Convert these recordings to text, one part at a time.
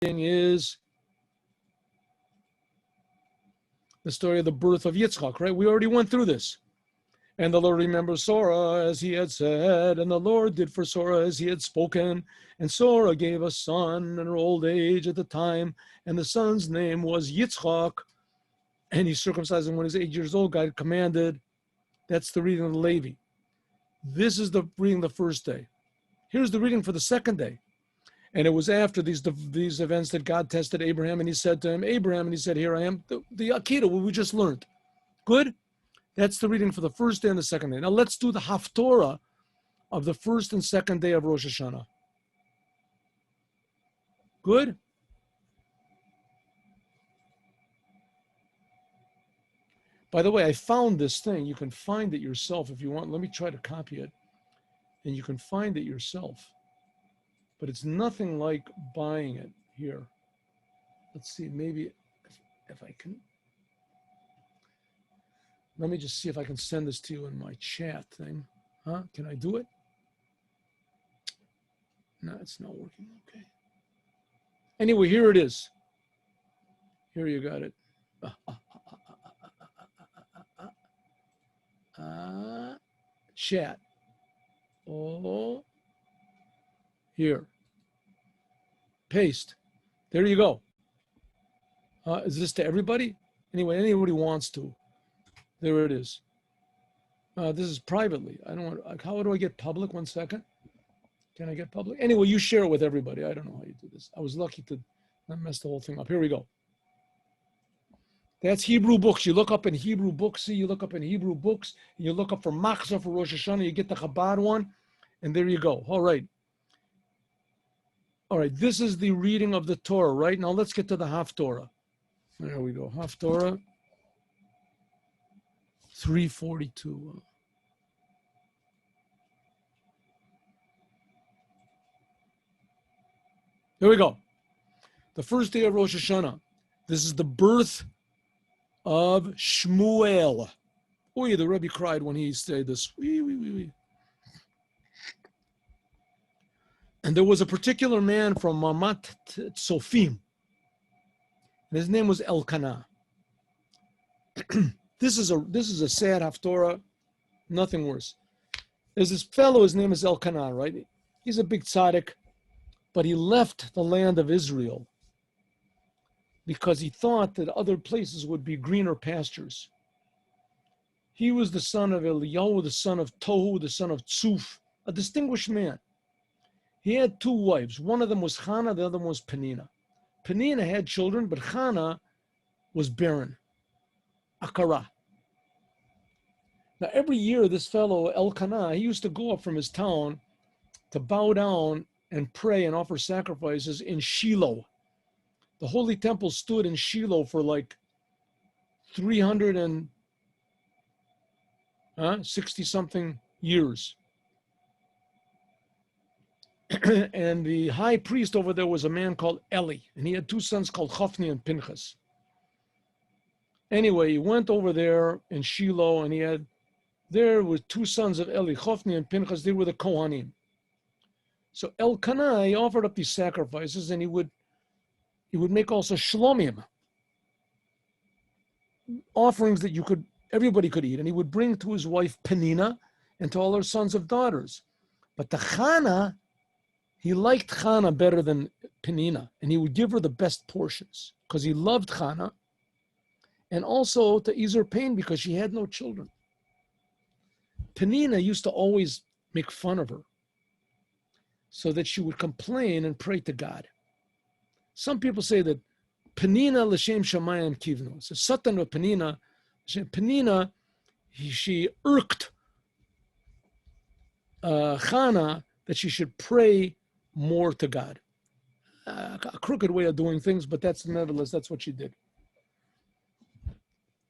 is the story of the birth of Yitzchak, right? We already went through this. And the Lord remembered Sarah as he had said, and the Lord did for Sarah as he had spoken. And Sarah gave a son in her old age at the time, and the son's name was Yitzchak. And he circumcised him when he was 8 years old. God commanded. That's the reading of the Levi. This is the reading the first day. Here's the reading for the second day. And it was after these events that God tested Abraham, and he said to him, Abraham, and he said, here I am. The Akida, what we just learned. Good? That's the reading for the first day and the second day. Now let's do the Haftarah of the first and second day of Rosh Hashanah. Good? By the way, I found this thing. You can find it yourself if you want. Let me try to copy it. And you can find it yourself. But it's nothing like buying it here. Let's see, maybe if I can. Let me just see if I can send this to you in my chat thing. Huh? Can I do it? No, it's not working. Okay. Anyway, here it is. Here you got it. Chat. Oh. Here. Paste. There you go. Is this to everybody? Anyway, anybody wants to. There it is. This is privately. I don't want. How do I get public? 1 second. Can I get public? Anyway, you share it with everybody. I don't know how you do this. I was lucky to not mess the whole thing up. Here we go. That's Hebrew books. You look up in Hebrew books. See, you look up in Hebrew books. And you look up for Machzor for Rosh Hashanah. You get the Chabad one, and there you go. All right. All right. This is the reading of the Torah. Right now, let's get to the Haftarah. There we go. Haftarah 342. Here we go. The first day of Rosh Hashanah. This is the birth of Shmuel. Oh, yeah, the Rebbe cried when he said this. And there was a particular man from Mamat Tzofim. And his name was Elkanah. This is a sad Haftarah, nothing worse. There's this fellow, his name is Elkanah, right? He's a big tzaddik, but he left the land of Israel because he thought that other places would be greener pastures. He was the son of Eliyahu, the son of Tohu, the son of Tzuf, a distinguished man. He had 2 wives. One of them was Chana, the other one was Penina. Penina had children, but Chana was barren. Akara. Now, every year, this fellow, Elkanah, he used to go up from his town to bow down and pray and offer sacrifices in Shiloh. The Holy Temple stood in Shiloh for like 360-something years. And the high priest over there was a man called Eli, and he had 2 sons called Hophni and Pinchas. Anyway, he went over there in Shiloh, and there were 2 sons of Eli, Hophni and Pinchas. They were the Kohanim. So Elkanah, he offered up these sacrifices, and he would make also shlomim, offerings that everybody could eat, and he would bring to his wife Penina and to all her sons and daughters. But to Chana, he liked Chana better than Penina, and he would give her the best portions because he loved Chana, and also to ease her pain because she had no children. Penina used to always make fun of her so that she would complain and pray to God. Some people say that Penina l'shem shamayim kivnu. So Satan or Penina, she irked Chana that she should pray more to God. A crooked way of doing things, but nevertheless, that's what she did.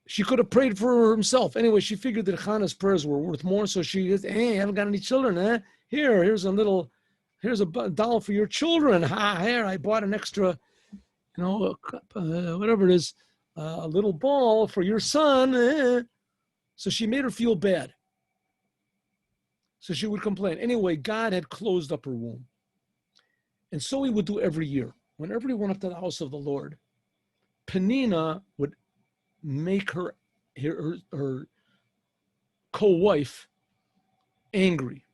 She could have prayed for himself. Anyway, she figured that Chana's prayers were worth more, so she said, hey, I haven't got any children, eh? Here's a doll for your children. Here, I bought an extra, whatever it is, a little ball for your son. Eh? So she made her feel bad. So she would complain. Anyway, God had closed up her womb. And so he would do every year. whenever he went up to the house of the Lord, Penina would make her co-wife angry.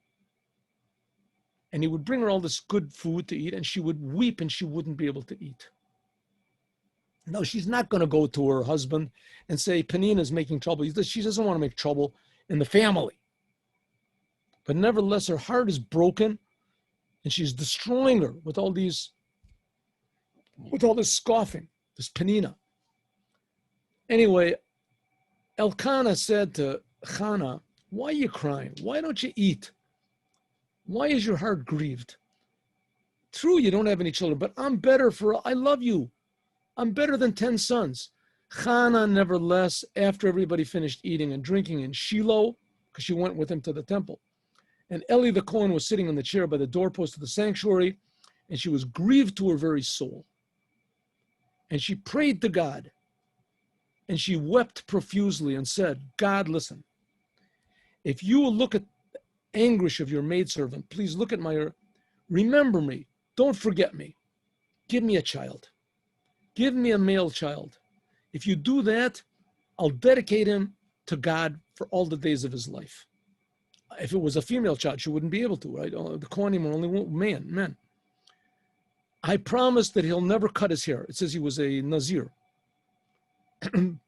And he would bring her all this good food to eat, and she would weep and she wouldn't be able to eat. No, she's not going to go to her husband and say, Penina's making trouble. She doesn't want to make trouble in the family. But nevertheless, her heart is broken, and she's destroying her with all this scoffing, this Penina. Anyway, Elkanah said to Hannah, why are you crying? Why don't you eat? Why is your heart grieved? True, you don't have any children, but I love you. I'm better than 10 sons. Hannah, nevertheless, after everybody finished eating and drinking in Shiloh, because she went with him to the temple, and Eli the Kohen was sitting on the chair by the doorpost of the sanctuary, and she was grieved to her very soul. And she prayed to God, and she wept profusely and said, God, listen, if you will look at the anguish of your maidservant, please remember me, don't forget me, give me a child. Give me a male child. If you do that, I'll dedicate him to God for all the days of his life. If it was a female child, she wouldn't be able to, right? The Kohanim were only men. I promise that he'll never cut his hair. It says he was a Nazir. And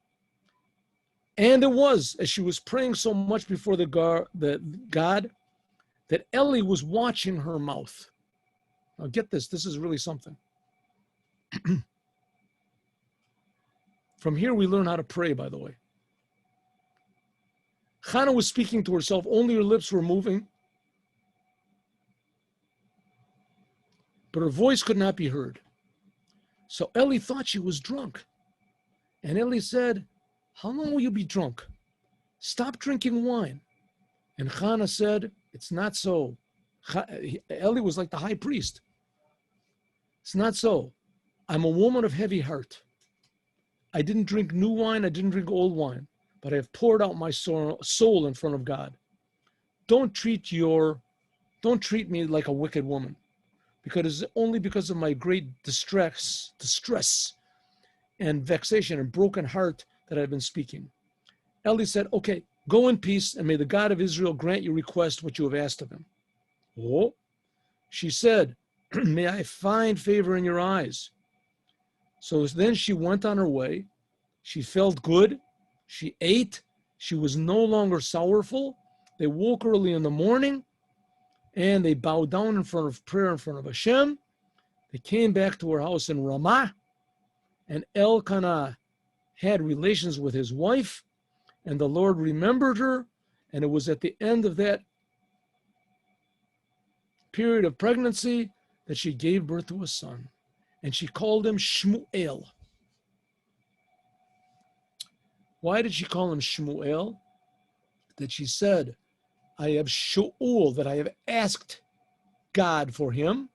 it was, as she was praying so much before the God, that Eli was watching her mouth. Now get this is really something. From here, we learn how to pray, by the way. Hannah was speaking to herself. Only her lips were moving. But her voice could not be heard. So Eli thought she was drunk. And Eli said, how long will you be drunk? Stop drinking wine. And Hannah said, it's not so. Eli was like the high priest. It's not so. I'm a woman of heavy heart. I didn't drink new wine, I didn't drink old wine, but I have poured out my soul in front of God. Don't treat me like a wicked woman, because it's only because of my great distress and vexation and broken heart that I've been speaking. Eli said, okay, go in peace, and may the God of Israel grant your request what you have asked of him. Oh, she said, may I find favor in your eyes. So then she went on her way. She felt good. She ate. She was no longer sorrowful. They woke early in the morning, and they bowed down in front of prayer in front of Hashem. They came back to her house in Ramah, and Elkanah had relations with his wife, and the Lord remembered her, and it was at the end of that period of pregnancy that she gave birth to a son. And she called him Shmuel. Why did she call him Shmuel? That she said, I have Shu'ul, that I have asked God for him,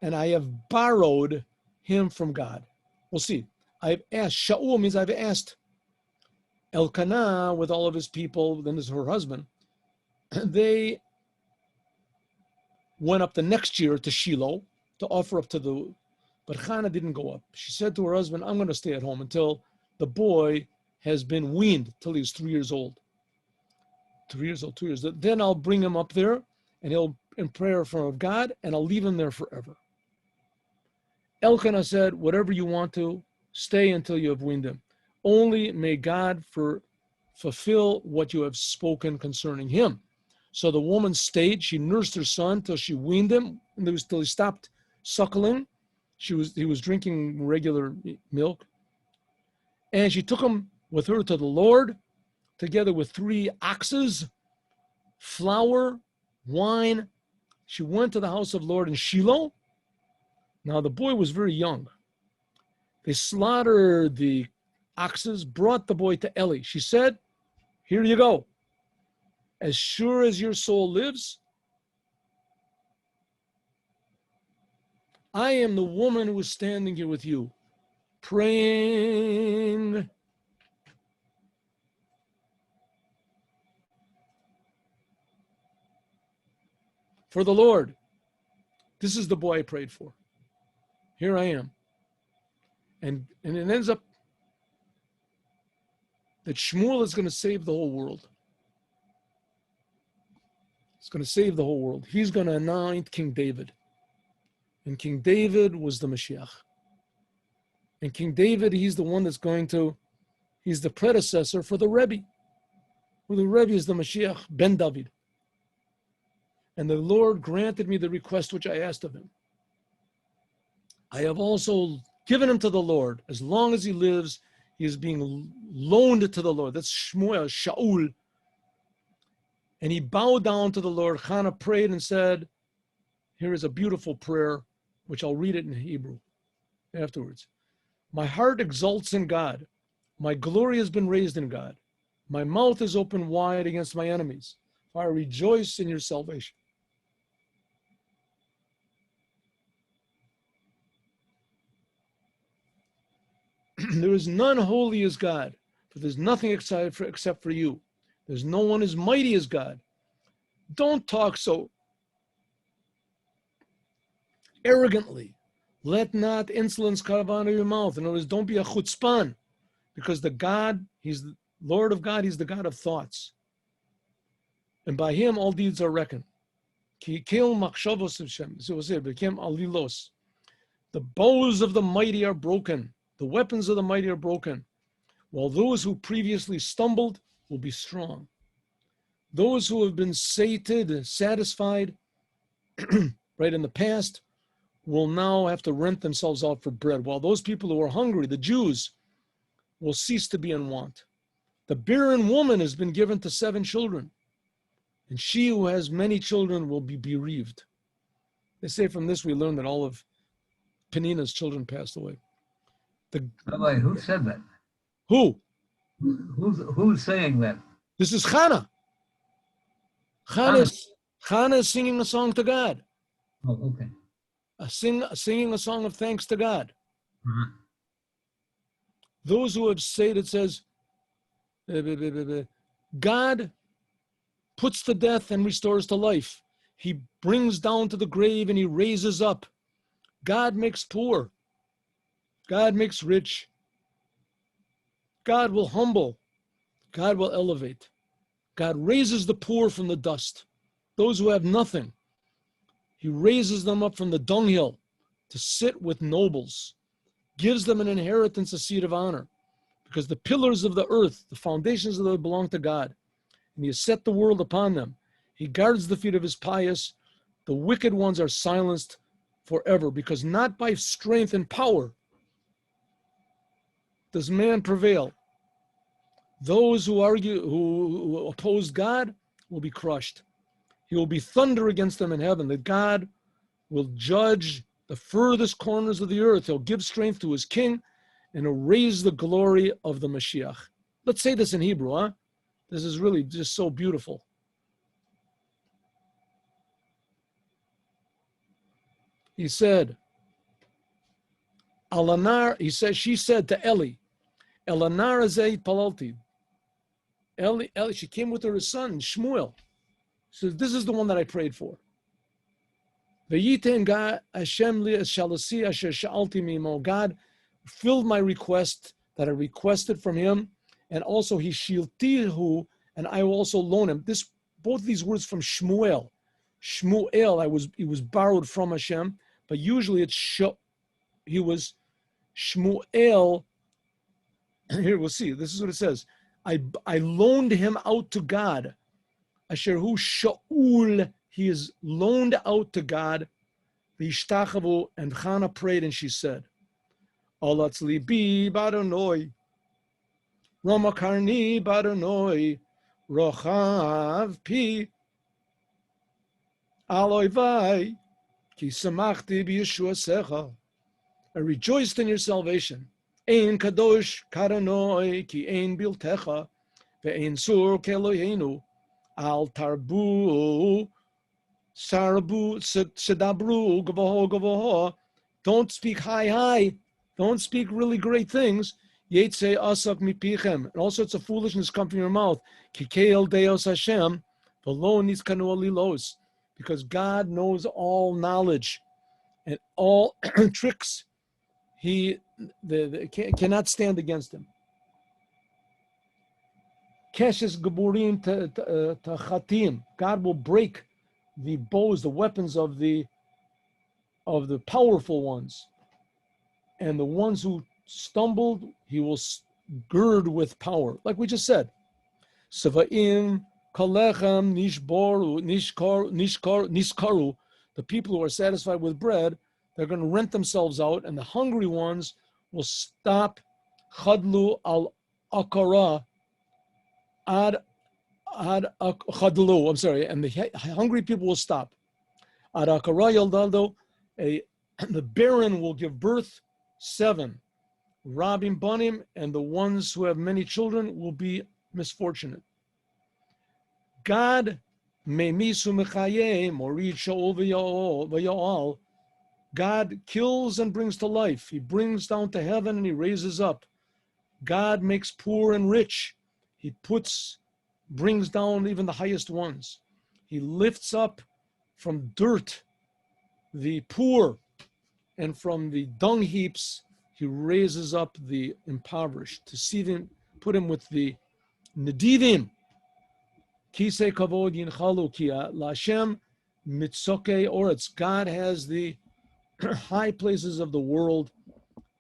and I have borrowed him from God. We'll see. I've asked. Sha'ul means I've asked. Elkanah, with all of his people, then is her husband, they went up the next year to Shiloh to offer up to the... But Hannah didn't go up. She said to her husband, I'm going to stay at home until the boy has been weaned, till he's 3 years old. 3 years old, 2 years. Then I'll bring him up there, and he'll in prayer in front of God, and I'll leave him there forever. Elkanah said, whatever you want to, stay until you have weaned him. Only may God fulfill what you have spoken concerning him. So the woman stayed. She nursed her son till she weaned him, and till he stopped suckling. He was drinking regular milk. And she took him with her to the Lord, together with 3 oxes, flour, wine. She went to the house of the Lord in Shiloh. Now the boy was very young. They slaughtered the oxes, brought the boy to Eli. She said, here you go. As sure as your soul lives, I am the woman who is standing here with you, praying for the Lord. This is the boy I prayed for. Here I am. And it ends up that Shmuel is going to save the whole world. He's going to save the whole world. He's going to anoint King David. And King David was the Mashiach. And King David, he's the one that's he's the predecessor for the Rebbe. Well, the Rebbe is the Mashiach, Ben David. And the Lord granted me the request which I asked of him. I have also given him to the Lord. As long as he lives, he is being loaned to the Lord. That's Shmuel, Shaul. And he bowed down to the Lord. Hannah prayed and said, here is a beautiful prayer, which I'll read it in Hebrew afterwards. My heart exults in God. My glory has been raised in God. My mouth is open wide against my enemies. For I rejoice in your salvation. There is none holy as God, for there's nothing except for you. There's no one as mighty as God. Don't talk so arrogantly. Let not insolence come out of your mouth. In other words, don't be a chutzpan, because the God, he's the Lord of God, he's the God of thoughts. And by him, all deeds are reckoned. The bows of the mighty are broken. The weapons of the mighty are broken. While those who previously stumbled will be strong. Those who have been satisfied, right in the past, will now have to rent themselves out for bread. While those people who are hungry, the Jews, will cease to be in want. The barren woman has been given to 7 children, and she who has many children will be bereaved. They say from this we learn that all of Penina's children passed away. Rabbi, who said that? Who? Who's saying that? This is Hannah. Hannah is singing a song to God. Oh, okay. Singing a song of thanks to God. Uh-huh. Those who have said, it says, God puts to death and restores to life. He brings down to the grave and he raises up. God makes poor. God makes rich. God will humble. God will elevate. God raises the poor from the dust. Those who have nothing, he raises them up from the dunghill to sit with nobles, gives them an inheritance, a seat of honor, because the pillars of the earth, the foundations of the earth belong to God, and he has set the world upon them. He guards the feet of his pious. The wicked ones are silenced forever, because not by strength and power does man prevail. Those who who oppose God will be crushed. He will be thunder against them in heaven, that God will judge the furthest corners of the earth. He'll give strength to his king and he'll raise the glory of the Mashiach. Let's say this in Hebrew, huh? This is really just so beautiful. He said, Alanar, she said to Eli, Elanar azei palalti. Eli, she came with her son, Shmuel. She says, this is the one that I prayed for. God filled my request that I requested from him, and also he shiltihu, and I will also loan him. Both these words from Shmuel. Shmuel, he was borrowed from Hashem, but usually he was Shmuel. Here we'll see. This is what it says. I loaned him out to God. Asher hu Shaul, he is loaned out to God. V'ishtachavu, and Hannah prayed and she said, Olatz libi baronoi, Ramakarni baronoi, Rochav pi, Aloi vai, ki samachti b'Yeshua secha. I rejoiced in your salvation. Ein kadosh karanoi, ki ein biltecha, ve'ein sur keloheinu, al tarbu, sarabu, sedabru, gavoho, gavoho. Don't speak high. Don't speak really great things. Yetze asak mipichem. And all sorts of foolishness come from your mouth. Kikeil deos Hashem, v'lo niskanu alilos. Because God knows all knowledge and all tricks cannot stand against him. Keshes Geburim Tachatim. God will break the bows, the weapons of the powerful ones. And the ones who stumbled, he will gird with power. Like we just said. Savaim Kalechem Nishboru Niskaru. The people who are satisfied with bread, they're going to rent themselves out, and the hungry ones will stop. Chadlu al akara ad chadlu. I'm sorry, and the hungry people will stop. Ad akara yaldaldo, the barren will give birth 7. Rabim banim, and the ones who have many children will be misfortunate. God God kills and brings to life. He brings down to heaven and he raises up. God makes poor and rich. He brings down even the highest ones. He lifts up from dirt the poor, and from the dung heaps he raises up the impoverished to see them, put him with the nedivim. Kisei kavod yinchalu ki la'Hashem mitzokei oretz. God has the high places of the world.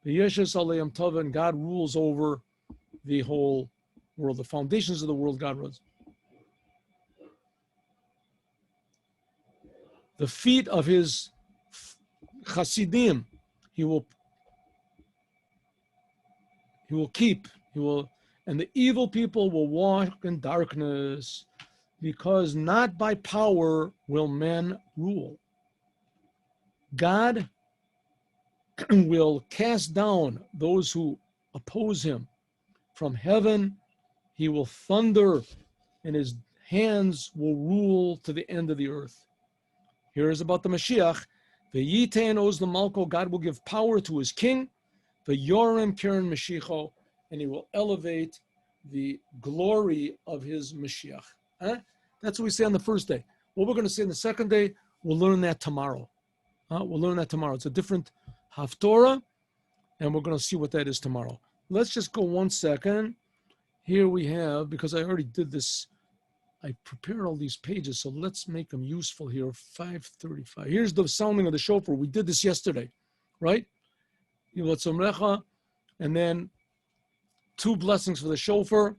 The Yeshus Aleim Tova, and God rules over the whole world. The foundations of the world God runs. The feet of his Chassidim, he will keep. And the evil people will walk in darkness, because not by power will men rule. God will cast down those who oppose him. From heaven, he will thunder, and his hands will rule to the end of the earth. Here is about the Mashiach. The Yitain Oz Lamalko, God will give power to his king. The Yorim Karen Mashiach, and he will elevate the glory of his Mashiach. That's what we say on the first day. What we're going to say on the second day, we'll learn that tomorrow. We'll learn that tomorrow. It's a different Haftarah, and we're going to see what that is tomorrow. Let's just go 1 second. Here we have, because I already did this, I prepared all these pages, so let's make them useful here. 5:35. Here's the sounding of the shofar. We did this yesterday, right? And then 2 blessings for the shofar.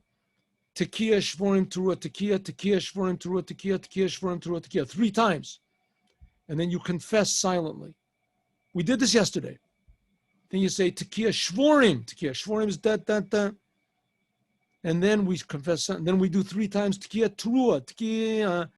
Tekiah Shvorim Teruah Tekiah, Tekiah Shvorim Teruah Tekiah, Tekiah Shvorim Teruah Tekiah, 3 times. And then you confess silently. We did this yesterday. Then you say Tekiah Shvorim. Tekiah Shvorim is that. And then we confess, and then we do 3 times Tekiah Teruah, Tekiah